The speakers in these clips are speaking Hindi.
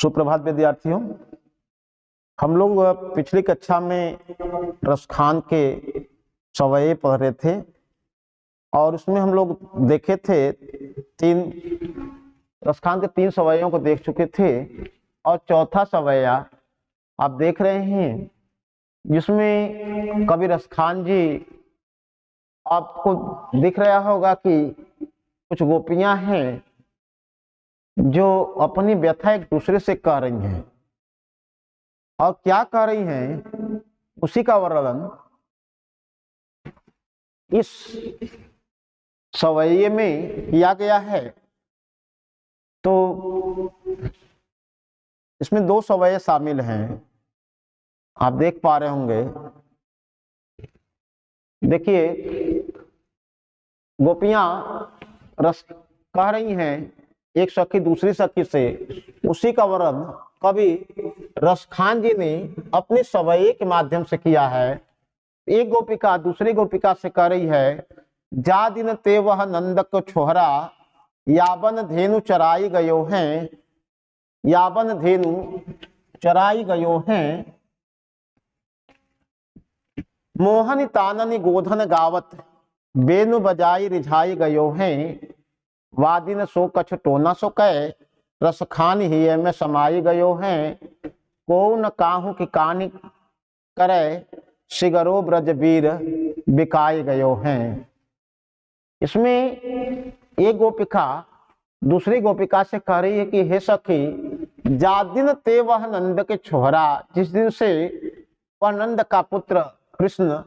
सुप्रभात विद्यार्थियों। हम लोग पिछली कक्षा में रसखान के सवये पढ़ रहे थे और उसमें हम लोग देखे थे रसखान के 3 सवयों को देख चुके थे और चौथा सवैया आप देख रहे हैं जिसमें कवि रसखान जी, आपको दिख रहा होगा कि कुछ गोपियां हैं जो अपनी व्यथा एक दूसरे से कह रही हैं और क्या कह रही हैं उसी का वर्णन इस सवैये में किया गया है। तो इसमें 2 सवैये शामिल हैं, आप देख पा रहे होंगे। देखिए, गोपियां रस कह रही हैं एक सखी दूसरी सखी से, उसी का वर्णन कवि रसखान जी ने अपने सवैये के माध्यम से किया है। एक गोपिका दूसरी गोपिका से कह रही है, जा दिन ते वह नंदक छोहरा याबन धेनु चराई गयो हैं, याबन धेनु चराई गयो हैं, मोहन ताननी गोधन गावत बेनु बजाई रिझाई गयो हैं, वादिन सो कछ टोना सो कह रसखान ही में समाई गयो हैं, को न काहू की कानी करे सिगरो ब्रज वीर बिकाई गयो हैं। इसमें एक गोपिका दूसरी गोपिका से कह रही है कि हे सखी, जा दिन ते वह नंद के छोहरा, जिस दिन से वह नंद का पुत्र कृष्ण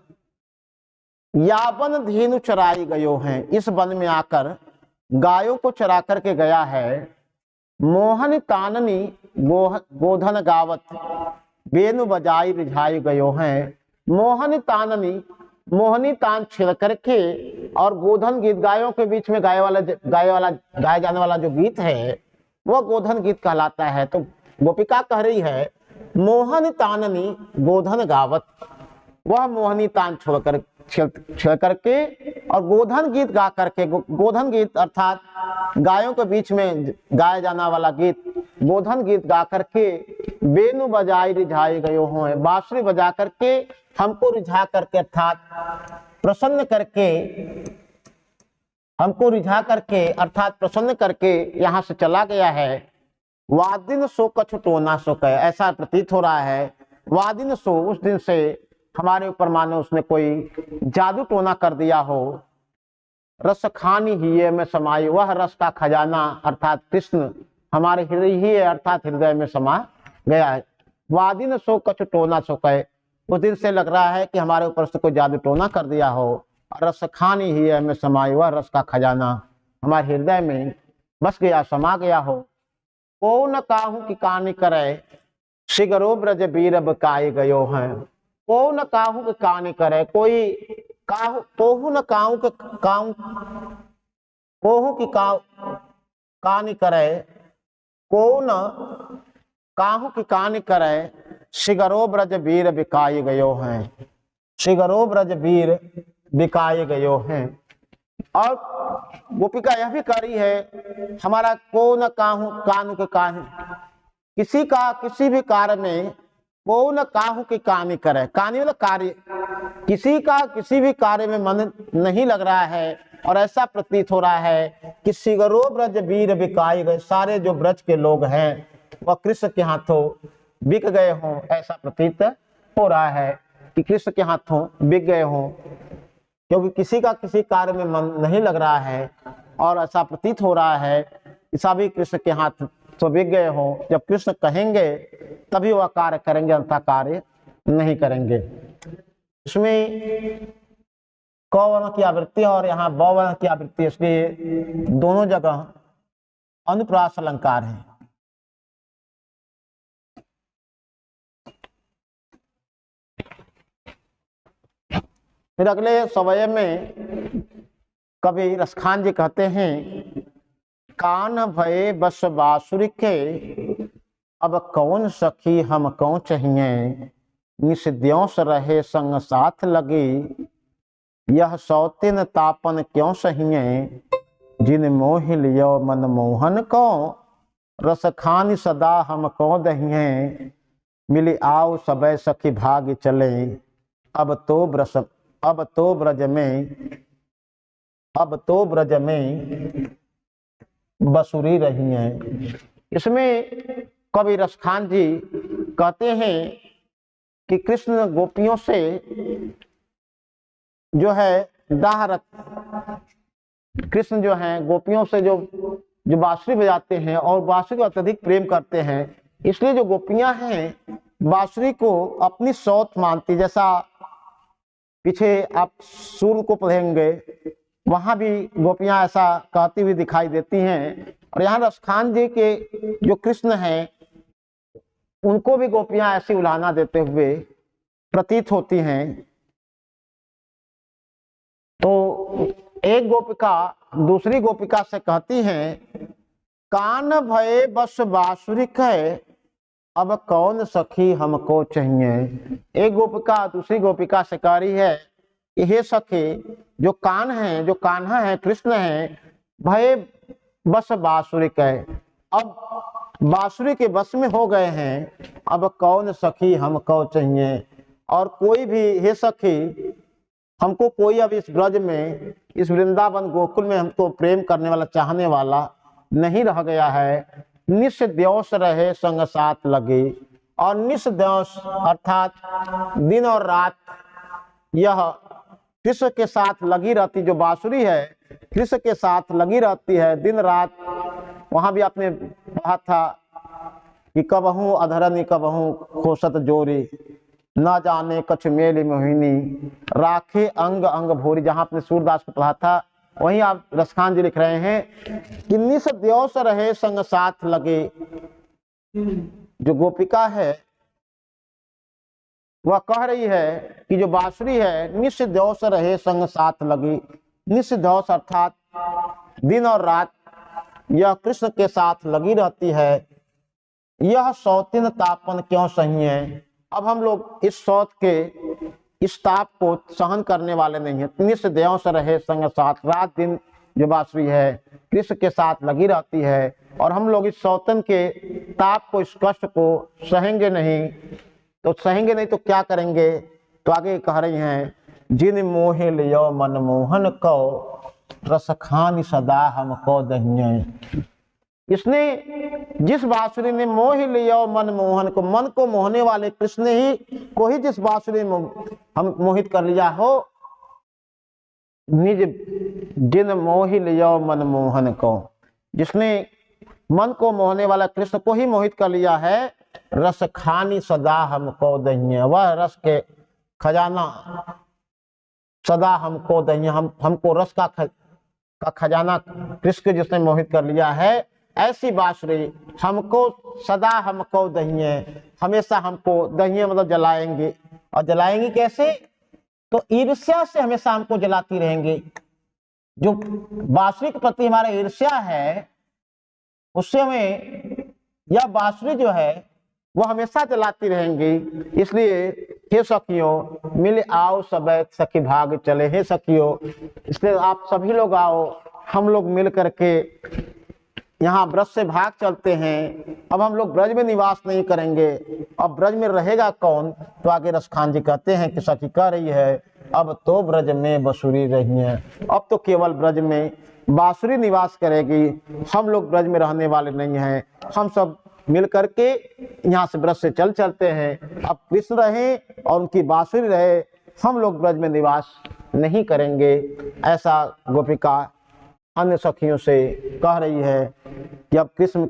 यावन धेनु चराई गयो हैं, इस वन में आकर गायों को चरा करके गया है, मोहन ताननी गोधन गावत बेनु बजाई रिझाई गयो हैं, मोहन ताननी मोहनी तान छिड़ करके और गोधन गीत, गायों के बीच में गाया जाने वाला जो गीत है वह गोधन गीत कहलाता है। तो गोपिका कह रही है, मोहन ताननी गोधन गावत, वह मोहनी तान छोड़कर छिड़ करके और गोधन गीत गा करके, गोधन गीत अर्थात गायों के बीच में गाया जाना वाला गीत, गोधन गीत गा करके बेनु बजाई रिझाई गयो हो, बांसुरी बजा करके हमको रिझा करके अर्थात प्रसन्न करके, हमको रिझा करके अर्थात प्रसन्न करके यहाँ से चला गया है। वादिन सो कछ टोना सो कह, ऐसा प्रतीत हो रहा है वादिन सो, उस दिन से हमारे ऊपर मानो उसने कोई जादू टोना कर दिया हो। रस खानी ही में समाई, वह रस का खजाना अर्थात कृष्ण हमारे हृदय ही अर्थात हृदय में समा गया है। वादिन सो कछ टोना सो कहे, उस दिन से लग रहा है कि हमारे ऊपर से कोई जादू टोना कर दिया हो। रस खानी ही में समाई, वह रस का खजाना हमारे हृदय में बस गया, समा गया हो। को न काहू की कहानी करे सिगरो ब्रज वीर बिकाई गयो हैं, को न काहू की कहानी करे, कोई काहू कोहू न काहू के काहू कोहू की कहानी करे, को न काहू की कहानी करे सिगरो ब्रज वीर बिकाई गयो हैं, सिगरो ब्रज वीर बिकाए गयो हैं। और गोपिका यह भी कह रही है, हमारा को न काहू कानू के काहे, किसी का किसी भी कार्य में को न काहू की कहानी करे, कहानी मतलब कार्य, किसी का किसी भी कार्य में मन नहीं लग रहा है और ऐसा प्रतीत हो रहा है कि सिगरो ब्रज वीर बिकाए गए, सारे जो ब्रज के लोग हैं वह कृष्ण के हाथों बिक गए हों, ऐसा प्रतीत हो रहा है कि कृष्ण के हाथों बिक गए हों, क्योंकि किसी का किसी कार्य में मन नहीं लग रहा है और ऐसा प्रतीत हो रहा है कि सभी कृष्ण के हाथ तो बिक गए हों। जब कृष्ण कहेंगे तभी वह कार्य करेंगे, अन्यथा कार्य नहीं करेंगे। इसमें क वर्ण की आवृत्ति और यहाँ ब वर्ण की आवृत्ति, इसलिए दोनों जगह अनुप्रास अलंकार है। फिर अगले सवये में कवि रसखान जी कहते हैं, कान भये बस बासुरी के अब कौन सखी हम कौन चाहिए, निस्द्यों रहे संग साथ लगी, यह सौतिन तापन क्यों सहिए, जिन मोह लियो मन मोहन को रस खानी सदा हमको दहिए, मिली आओ सबे सखी भाग चले, अब तो ब्रज में बसुरी रही है। इसमें कवि रसखान जी कहते हैं कि कृष्ण गोपियों से जो है कृष्ण जो है गोपियों से जो बांसुरी बजाते हैं और बांसुरी को अत्यधिक प्रेम करते हैं, इसलिए जो गोपियां हैं बांसुरी को अपनी सौत मानती। जैसा पीछे आप सूर को पढ़ेंगे वहां भी गोपियां ऐसा कहती हुई दिखाई देती हैं। और यहाँ रसखान जी के जो कृष्ण हैं उनको भी गोपियां ऐसी उलाहना देते हुए प्रतीत होती हैं। तो एक गोपिका दूसरी गोपिका से कहती है, कान भये बस बांसुरी कहे, अब कौन सखी हमको चाहिए। एक गोपिका दूसरी गोपिका से कह रही है, हे सखी जो कान्हा है कृष्ण है, भये बस बांसुरी कहे, अब बांसुरी के बस में हो गए हैं, अब कौन सखी हमको चाहिए। और कोई भी हे सखी हमको कोई अब इस ब्रज में इस वृंदावन गोकुल में हमको प्रेम करने वाला चाहने वाला नहीं रह गया है। निस द्योष रहे संग साथ लगे, और निस द्योष अर्थात दिन और रात यह कृष्ण के साथ लगी रहती, जो बांसुरी है कृष्ण के साथ लगी रहती है दिन रात। वहां भी आपने कहा था कि कबहू अधरनी कबहू खोसत जोरी, न जाने कछ मेली मोहिनी, राखे अंग अंग भोरी। जहां आपने सूरदास को पढ़ा था वहीं आप रसखान जी लिख रहे हैं कि निस द्योष रहे संग साथ लगे। जो गोपिका है वह कह रही है कि जो बांसुरी है निस द्योष रहे संग साथ लगी। निस द्योष अर्थात दिन और रात यह कृष्ण के साथ लगी रहती है, यह सौतिन तापन क्यों सही है। अब हम लोग इस सौत के इस ताप को सहन करने वाले नहीं है। निस द्योष रहे संग साथ, रात दिन जो बांसुरी है कृष्ण के साथ लगी रहती है, और हम लोग इस सौतन के ताप को इस कष्ट को सहेंगे नहीं। तो सहेंगे नहीं तो क्या करेंगे। तो आगे कह रही हैं, जिन मोहे लियो मनमोहन को, रस खानी सदा हमको दहिए। इसने जिस बांसुरी ने मोह लिया मनमोहन को, मन को मोहने वाले कृष्ण ही को ही जिस बांसुरी में हम मोहित कर लिया हो, निज जिन मोह लिया मनमोहन को, जिसने मन को मोहने वाला कृष्ण को ही मोहित कर लिया है, रस खानी सदा हमको दहिए। वह रस के खजाना सदा हमको दहिए, हमको रस का खजाना कृष्ण जिसने मोहित कर लिया है, ऐसी बांसुरी हमको सदा हमको दहिए, हमेशा हमको दहिए मतलब जलाएंगे। और जलाएंगे कैसे, तो ईर्ष्या से हमेशा हमको जलाती रहेंगे। जो बांसुरी के प्रति हमारा ईर्ष्या है उससे हमें यह बांसुरी जो है वह हमेशा जलाती रहेंगी। इसलिए हे सखियों मिल आओ सब सखी भाग चले। हे सखियों इसलिए आप सभी लोग आओ, हम लोग मिल करके यहाँ ब्रज से भाग चलते हैं। अब हम लोग ब्रज में निवास नहीं करेंगे, अब ब्रज में रहेगा कौन। तो आगे रसखान जी कहते हैं कि सखी कह रही है, अब तो ब्रज में बांसुरी रही है, अब तो केवल ब्रज में बांसुरी निवास करेगी, हम लोग ब्रज में रहने वाले नहीं हैं। हम सब मिल करके यहाँ से ब्रज से चलते हैं। अब कृष्ण रहे और उनकी बांसुरी रहे, हम लोग ब्रज में निवास नहीं करेंगे। ऐसा गोपिका अन्य सखियों से कह रही है कि अब कृष्ण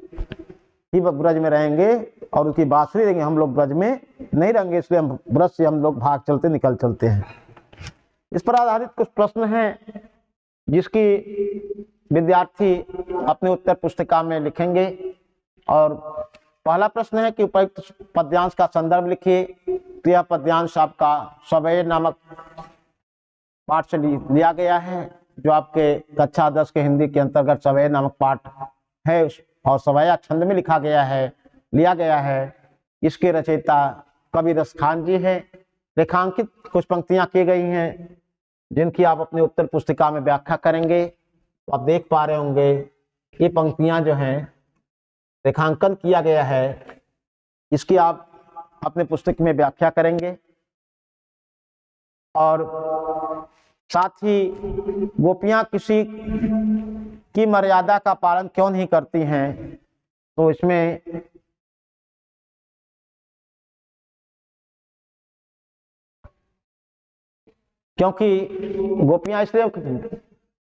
ही ब्रज में रहेंगे और उनकी बांसुरी रहेंगे, हम लोग ब्रज में नहीं रहेंगे। इसलिए हम ब्रज से हम लोग भाग चलते निकल चलते हैं। इस पर आधारित कुछ प्रश्न हैं जिसकी विद्यार्थी अपने उत्तर पुस्तिका में लिखेंगे। और पहला प्रश्न है कि उपयुक्त पद्यांश का संदर्भ लिखिए। तो यह पद्यांश आपका सवये नामक पाठ से लिया गया है, जो आपके कक्षा 10 के हिंदी के अंतर्गत सवये नामक पाठ है और सवैया छंद में लिखा गया है, लिया गया है। इसके रचयिता कवि रसखान जी है। रेखांकित कुछ पंक्तियां की गई हैं जिनकी आप अपने उत्तर पुस्तिका में व्याख्या करेंगे। तो आप देख पा रहे होंगे ये पंक्तियां जो हैं रेखांकन किया गया है, इसकी आप अपने पुस्तक में व्याख्या करेंगे। और साथ ही गोपियां किसी की मर्यादा का पालन क्यों नहीं करती हैं, तो इसमें क्योंकि गोपियां इसलिए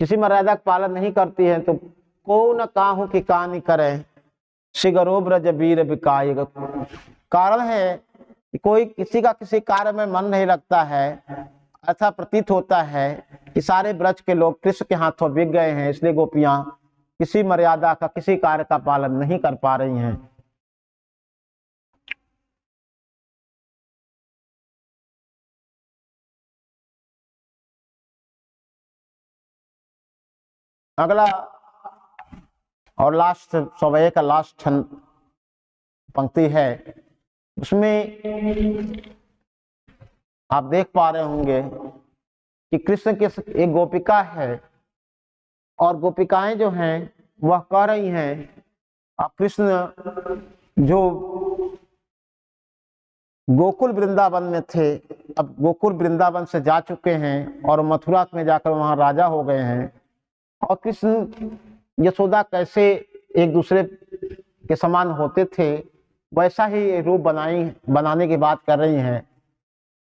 किसी मर्यादा का पालन नहीं करती हैं तो को न काहू की कहानी करें शिगरो ब्रज वीर बिकाय। कारण है कि कोई किसी का किसी कार्य में मन नहीं लगता है, ऐसा प्रतीत होता है कि सारे ब्रज के लोग कृष्ण के हाथों बिक गए हैं, इसलिए गोपियां किसी मर्यादा का किसी कार्य का पालन नहीं कर पा रही हैं। अगला और लास्ट सवय का लास्ट पंक्ति है, उसमें आप देख पा रहे होंगे कि कृष्ण के एक गोपिका है और गोपिकाएं जो हैं वह कह रही हैं, अब कृष्ण जो गोकुल वृंदावन में थे अब गोकुल वृंदावन से जा चुके हैं और मथुरा में जाकर वहां राजा हो गए हैं, और कृष्ण यशोदा कैसे एक दूसरे के समान होते थे वैसा ही रूप बनाने की बात कर रही हैं।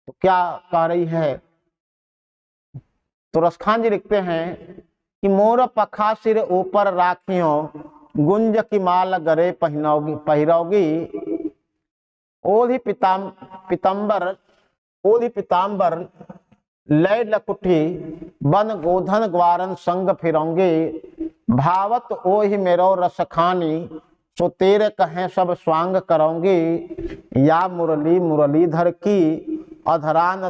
तो क्या कह रही है, तो रसखान जी लिखते हैं कि मोर पखा सिर ऊपर राखियों गुंज की माल गरे पहिरोगी ओधि पिताम्बर लय लकुठी बन गोधन ग्वारन संग फिरोंगे भावत ओहि मेरो रसखानी सो तेरे कहें सब स्वांग करोंगे या मुरली मुरलीधर की अधरान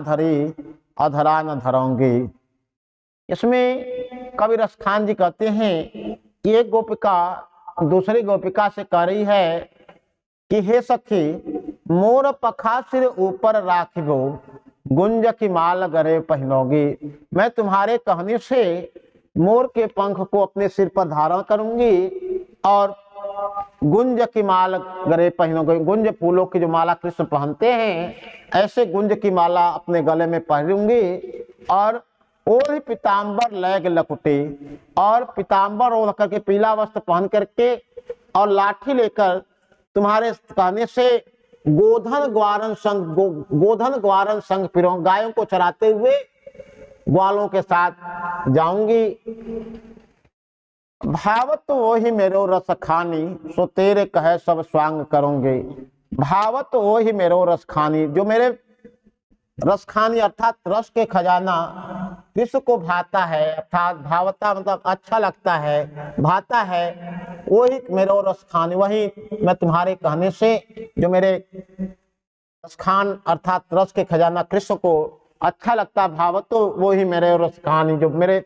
धरोंगे। इसमें कवि रसखान जी कहते हैं कि एक गोपिका दूसरी गोपिका से कह रही है कि हे सखी मोर पखा सिर ऊपर राखिबो गुंज की माल गरे पहनोगी, मैं तुम्हारे कहने से मोर के पंख को अपने सिर पर धारण करूंगी और गुंज की माल गले पहनोगे, गुंज फूलों की जो माला कृष्ण पहनते हैं ऐसे गुंज की माला अपने गले में पहनूंगी और ओढ़ पीताम्बर लैग लकुटे, और पीताम्बर ओढ़ करके पीला वस्त्र पहन करके और लाठी लेकर तुम्हारे कहने से गोधन ग्वारन संग फिरो, गायों को चराते हुए ग्वालों के साथ जाऊंगी। भावत वही मेरो रस खानी सो तेरे कहे सब स्वांग करोगे, भावत वही मेरो रस खानी, जो मेरे रस खानी अर्थात रस के खजाना कृष्ण को भाता है, अर्थात भावता मतलब अच्छा लगता है, भाता है, वही मेरो रस खानी, वही मैं तुम्हारे कहने से जो मेरे रस खान अर्थात रस के खजाना कृष्ण को अच्छा लगता भावत तो वही मेरे रस खानी, जो मेरे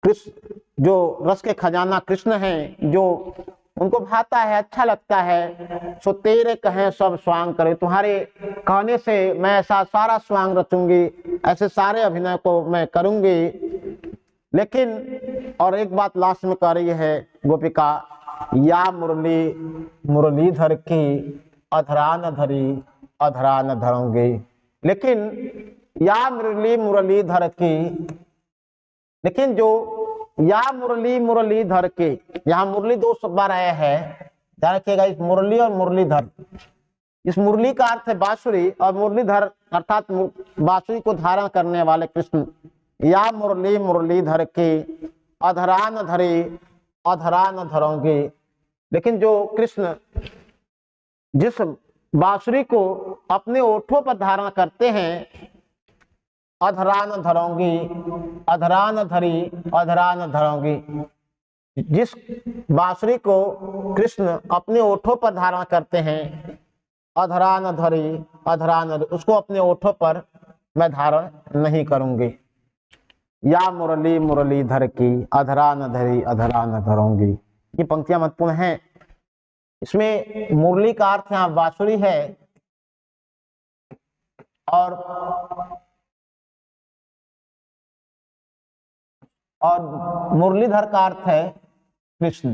कृष्ण जो रस के खजाना कृष्ण हैं जो उनको भाता है अच्छा लगता है, सो तेरे कहें सब स्वांग करे, तुम्हारे कहने से मैं ऐसा सारा स्वांग रचूंगी, ऐसे सारे अभिनय को मैं करूंगी। लेकिन और एक बात लास्ट में कह रही है गोपिका, या मुरली मुरलीधर की अधरान धरोंगी, लेकिन या मुरलीधर की, लेकिन जो या मुरलीधर के, यहाँ मुरली दो बार आया है, ध्यान रखिएगा, इस मुरली और मुरलीधर, इस मुरली का अर्थ है बांसुरी और मुरलीधर अर्थात बांसुरी को धारण करने वाले कृष्ण। या मुरलीधर के अधरान धरोंगे, लेकिन जो कृष्ण जिस बांसुरी को अपने ओठों पर धारण करते हैं, अधरान धरोंगी, जिस बांसुरी को कृष्ण अपने ओठों पर धारण करते हैं, अधरान उसको अपने ओठों पर मैं धारण नहीं करूंगी। या मुरलीधर की अधरान धरोंगी, ये पंक्तियां महत्वपूर्ण हैं। इसमें मुरली का अर्थ यहाँ बांसुरी है और मुरलीधर का अर्थ है कृष्ण।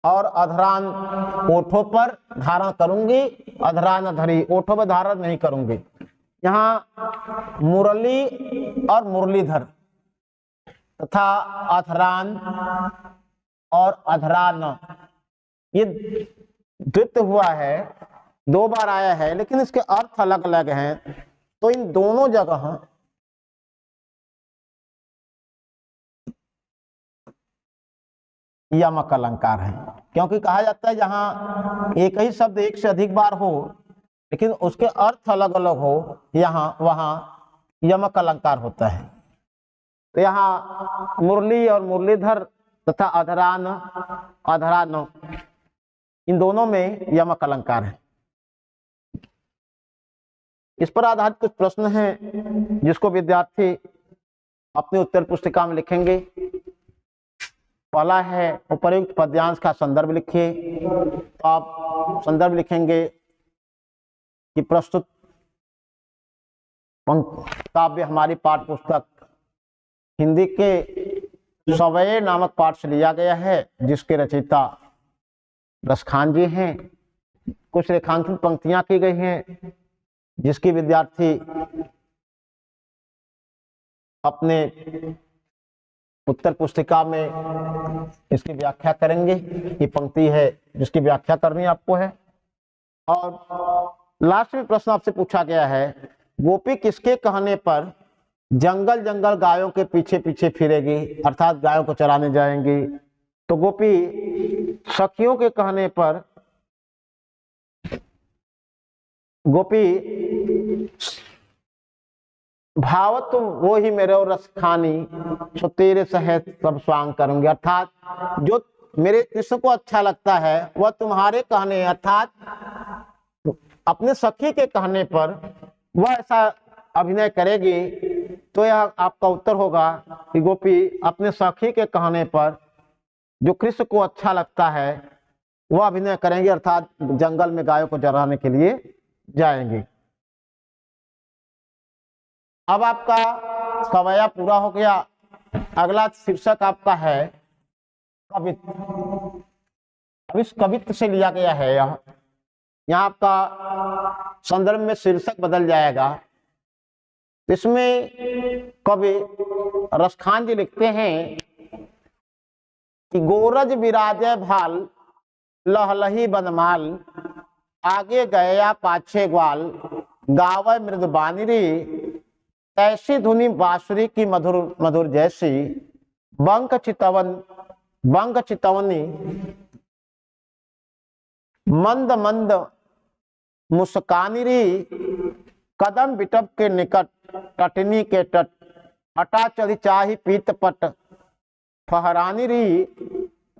और अधरान ओठों पर धारण करूंगी, अधरान धरी, ओठों पर धारण नहीं करूंगी। यहाँ मुरली और मुरलीधर तथा अधरान और अधरान, ये द्वित्व हुआ है, 2 बार आया है, लेकिन इसके अर्थ अलग अलग हैं। तो इन दोनों जगह यमक अलंकार है, क्योंकि कहा जाता है जहां एक ही शब्द एक से अधिक बार हो लेकिन उसके अर्थ अलग अलग हो, यहाँ वहां यमक अलंकार होता है। तो यहाँ मुरली और मुरलीधर तथा अधरान, अधरान, इन दोनों में यमक अलंकार है। इस पर आधारित कुछ प्रश्न हैं जिसको विद्यार्थी अपनी उत्तर पुस्तिका में लिखेंगे। पहला है उपर्युक्त पद्यांश का संदर्भ लिखिए। तो आप संदर्भ लिखेंगे कि प्रस्तुत काव्य हमारी पाठ्य पुस्तक हिंदी के सवये नामक पाठ से लिया गया है, जिसके रचयिता रसखान जी हैं। कुछ रेखांकित पंक्तियां की गई हैं जिसकी विद्यार्थी अपने उत्तर पुस्तिका में इसकी व्याख्या करेंगे। ये पंक्ति है जिसकी व्याख्या करनी आपको है। और लास्ट में प्रश्न आपसे पूछा गया है, गोपी किसके कहने पर जंगल जंगल गायों के पीछे पीछे फिरेगी, अर्थात गायों को चराने जाएंगी। तो गोपी सखियों के कहने पर, गोपी भावत वो ही मेरे और रसखानी, सो तेरे सहित सब स्वांग करूंगी। अर्थात जो मेरे कृष्ण को अच्छा लगता है वह तुम्हारे कहने, अर्थात अपने सखी के कहने पर वह ऐसा अभिनय करेगी। तो यह आपका उत्तर होगा कि गोपी अपने सखी के कहने पर जो कृष्ण को अच्छा लगता है वह अभिनय करेंगे, अर्थात जंगल में गायों को चराने के लिए जाएंगे। अब आपका सवया पूरा हो गया। अगला शीर्षक आपका है कवित्व। अब इस कवित्व से लिया गया है यहाँ आपका संदर्भ में शीर्षक बदल जाएगा। इसमें कवि रसखान जी लिखते हैं कि गोरज विराजय भाल, लहलही बनमाल, आगे गया पाछे ग्वाल, गावै मृदुबानी रे, ऐसी धुनी बांसुरी की मधुर मधुर जैसी, बंक चितवनी मंद मंद मुस्कानी री, कदम बिटप के निकट तटनी के तट, हटा चली चाही पीत पट, फहरानी री,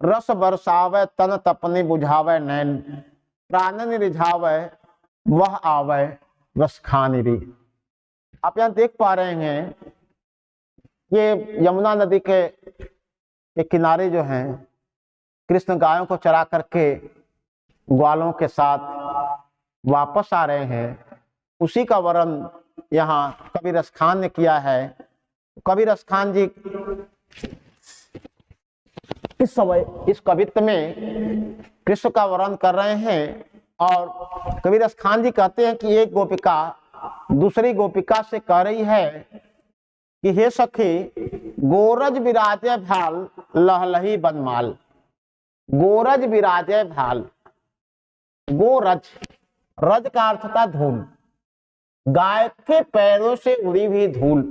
रस बरसावे तन तपने बुझावे नैन, प्राणन रिझावे वह आवे रसखानी री। आप यहाँ देख पा रहे हैं ये यमुना नदी के किनारे जो हैं कृष्ण गायों को चरा करके ग्वालों के साथ वापस आ रहे हैं। उसी का वर्णन यहाँ कवि रसखान ने किया है। कवि रसखान जी इस समय इस कवित्व में कृष्ण का वर्णन कर रहे हैं। और कवि रसखान जी कहते हैं कि एक गोपिका दूसरी गोपिका से कह रही है कि हे सखी, गोरज विराजय भाल, लहलही बनमाल। गोरज विराजय भाल, गोरज, रज का अर्थ था धूल, गाय के पैरों से उड़ी हुई धूल।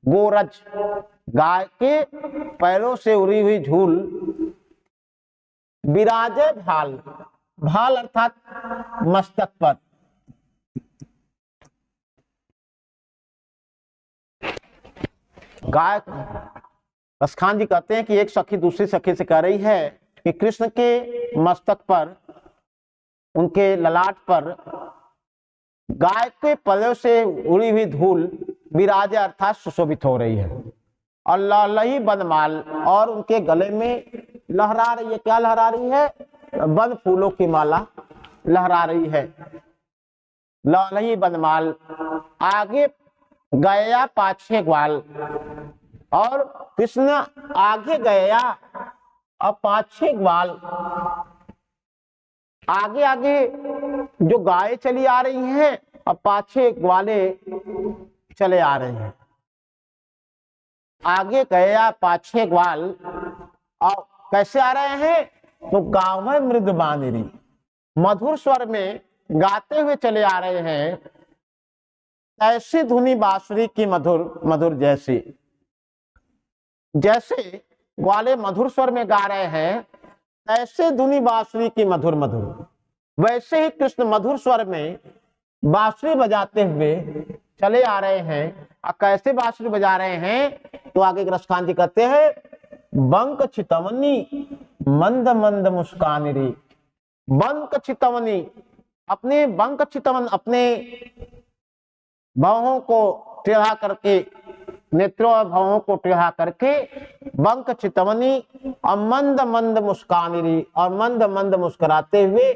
गोरज, गाय के पैरों से उड़ी हुई धूल। विराजय भाल, भाल अर्थात मस्तक पर। गाय, रसखान जी कहते हैं कि एक सखी दूसरी सखी से कह रही है कि कृष्ण के मस्तक पर, उनके ललाट पर गाय के पलों से उड़ी हुई धूल विराजे अर्थात सुशोभित हो रही है। और लहलही बनमाल, और उनके गले में लहरा रही है। क्या लहरा रही है? बन फूलों की माला लहरा रही है। लहलही बनमाल, आगे गया पाछे ग्वाल। और कृष्ण आगे गया और पाछे ग्वाल। आगे आगे जो गाय चली आ रही हैं और पाछे ग्वाले चले आ रहे हैं। आगे गया पाछे ग्वाल, और कैसे आ रहे हैं? तो गाँव मृद बांदरी, मधुर स्वर में गाते हुए चले आ रहे हैं। ऐसी धुनी बांसुरी की मधुर मधुर जैसी, जैसे ग्वाले मधुर स्वर में गा रहे हैं, ऐसे धुनी बांसुरी की मधुर मधुर, वैसे ही कृष्ण मधुर स्वर में बांसुरी बजाते हुए चले आ रहे हैं। और कैसे बांसुरी बजा रहे हैं? तो आगे रसखान जी कहते हैं, बंक चितवनी मंद मंद मुस्कान रे। बंक चितवनी, अपने बंक चितवन, अपने बाहों को टेढ़ा करके, नेत्रों और भावों को टेढ़ा करके, बंक चितवनी और मंद मंद मुस्कानी, और मंद मंद मुस्कुराते हुए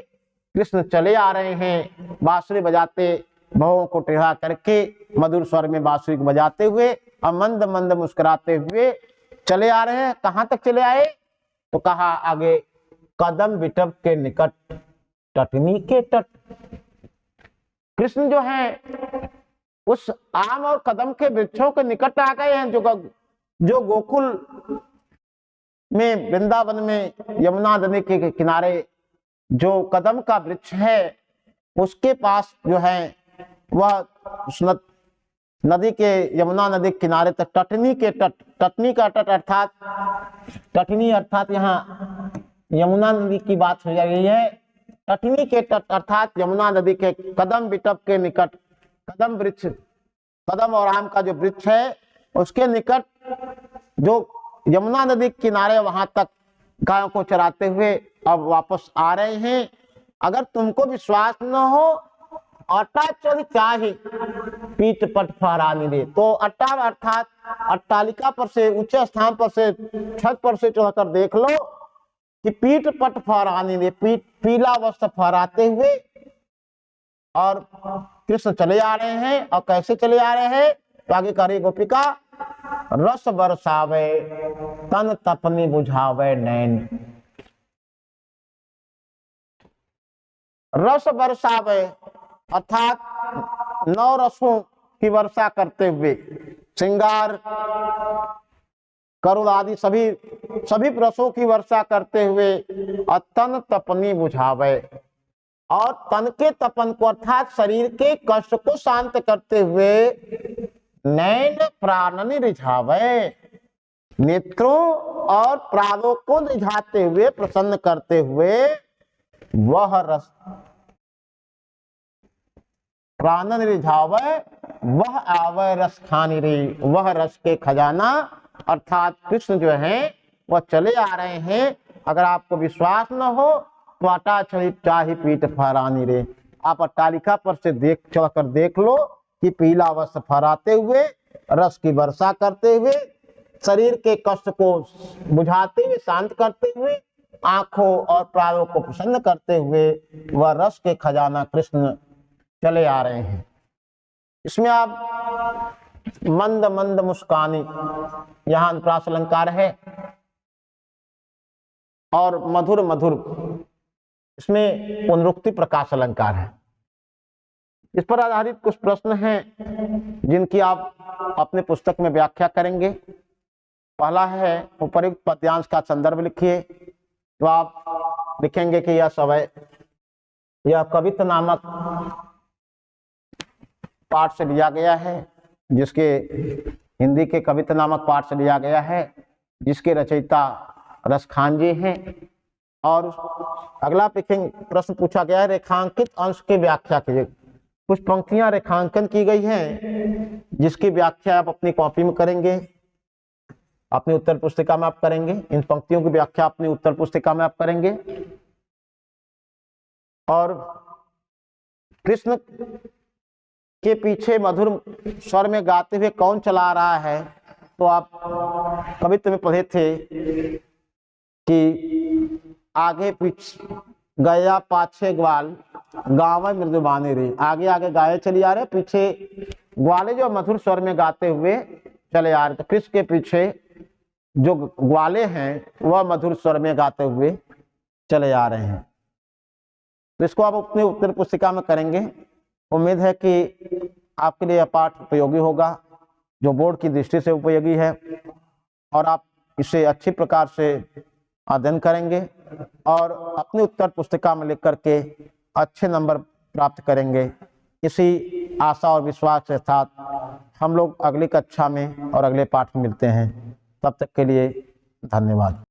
कृष्ण चले आ रहे हैं। बांसुरी बजाते, भावों को टेढ़ा करके, मधुर स्वर में बांसुरी बजाते हुए और मंद मंद मुस्कुराते हुए चले आ रहे हैं। कहां तक चले आए? तो कहा आगे, कदम बिटप के निकट टटनी के तट। कृष्ण जो है उस आम और कदम के वृक्षों के निकट आ गए हैं, जो गोकुल में, वृंदावन में यमुना नदी के किनारे जो कदम का वृक्ष है, उसके पास जो है वह उस नदी के, यमुना नदी के किनारे तक, टटनी के तट, टटनी का तट अर्थात, टटनी अर्थात यहाँ यमुना नदी की बात हो जा रही है। टटनी के तट अर्थात यमुना नदी के कदम बिटप के निकट, कदम वृक्ष, कदम और आम का जो वृक्ष है उसके निकट जो यमुना नदी के किनारे, वहां तक गायों को चराते हुए अब वापस आ रहे हैं। अगर तुमको विश्वास न हो, अट्टा चढ़ चाहे पीठ पट फहरानी रे। तो अट्टा अर्थात अट्टालिका पर से, ऊंचे स्थान पर से, छत पर से चढ़कर देख लो कि पीठ पट फहरानी रे, पीला वस्त्र फहराते हुए और कृष्ण चले आ रहे हैं। और कैसे चले आ रहे हैं? तो आगे करी गोपिका, रस बरसावे तन तपनी बुझावे नैन। रस बरसावे अर्थात 9 रसों की वर्षा करते हुए, श्रृंगार, करुण आदि सभी रसों की वर्षा करते हुए, और तन तपनी बुझावे, और तन के तपन को अर्थात शरीर के कष्ट को शांत करते हुए, नैन प्राणन रिझावे, नेत्रों और प्राणों को रिझाते हुए, प्रसन्न करते हुए, वह रस, प्राणन रिझावे वह आवे रस खानी रे। वह रस के खजाना अर्थात कृष्ण जो है वह चले आ रहे हैं। अगर आपको विश्वास न हो तो अटा छड़ी चाही पीठ फहरानी रे। आप अट्टालिका पर से चढ़कर देख लो कि पीला वस्त्र फहराते हुए, रस की वर्षा करते हुए, शरीर के कष्ट को बुझाते हुए, शांत करते हुए, आंखों और प्राणों को प्रसन्न करते हुए, वह रस के खजाना कृष्ण चले आ रहे हैं। इसमें आप मंद मंद मुस्कानी, यहां अनुप्रास अलंकार है, और मधुर मधुर, इसमें पुनरुक्ति प्रकाश अलंकार है। इस पर आधारित कुछ प्रश्न हैं जिनकी आप अपने पुस्तक में व्याख्या करेंगे। पहला है, उपर्युक्त पद्यांश का संदर्भ लिखिए। तो आप लिखेंगे कि यह समय, यह कवित्त नामक पाठ से लिया गया है, जिसके हिंदी के कवित्त नामक पाठ से लिया गया है, जिसके रचयिता रसखान जी हैं। और अगला प्रश्न पूछा गया है, रेखांकित अंश की व्याख्या कीजिए। कुछ पंक्तियां रेखांकन की गई हैं, जिसकी व्याख्या आप अपनी कॉपी में करेंगे, अपनी उत्तर पुस्तिका में आप करेंगे। इन पंक्तियों की व्याख्या अपनी उत्तर पुस्तिका में आप करेंगे। और कृष्ण के पीछे मधुर स्वर में गाते हुए कौन चला रहा है? तो आप कवित्त में पढ़े थे कि आगे पीछे गया पाछे ग्वाल गाँव मृदुबानी रे। आगे आगे गाय चली आ रहे, पीछे ग्वाले जो मधुर स्वर में गाते हुए चले आ रहे। तो कृष्ण के पीछे जो ग्वाले हैं वह मधुर स्वर में गाते हुए चले आ रहे हैं। तो इसको आप अपने उत्तर पुस्तिका में करेंगे। उम्मीद है कि आपके लिए यह पाठ उपयोगी होगा, जो बोर्ड की दृष्टि से उपयोगी है, और आप इसे अच्छी प्रकार से अध्ययन करेंगे और अपनी उत्तर पुस्तिका में लिख करके अच्छे नंबर प्राप्त करेंगे। इसी आशा और विश्वास के साथ हम लोग अगली कक्षा में और अगले पाठ में मिलते हैं। तब तक के लिए धन्यवाद।